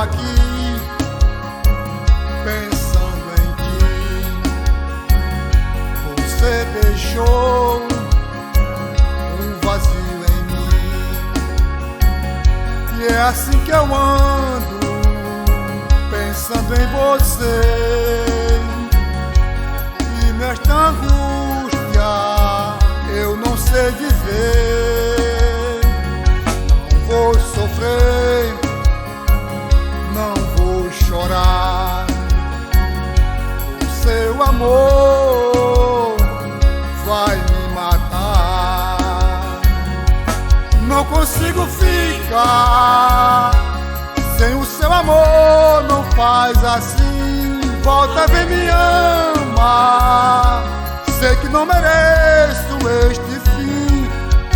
aqui pensando em ti. Você deixou um vazio em mim, e é assim que eu ando pensando em você. E nesta angústia eu não sei dizer. Não vou sofrer, não vou chorar. O seu amor vai me matar. Não consigo ficar sem o seu amor. Não faz assim, volta, vem, me ama. Sei que não mereço este fim.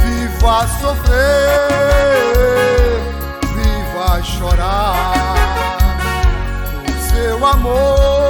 Viva a sofrer, viva a chorar. O seu amor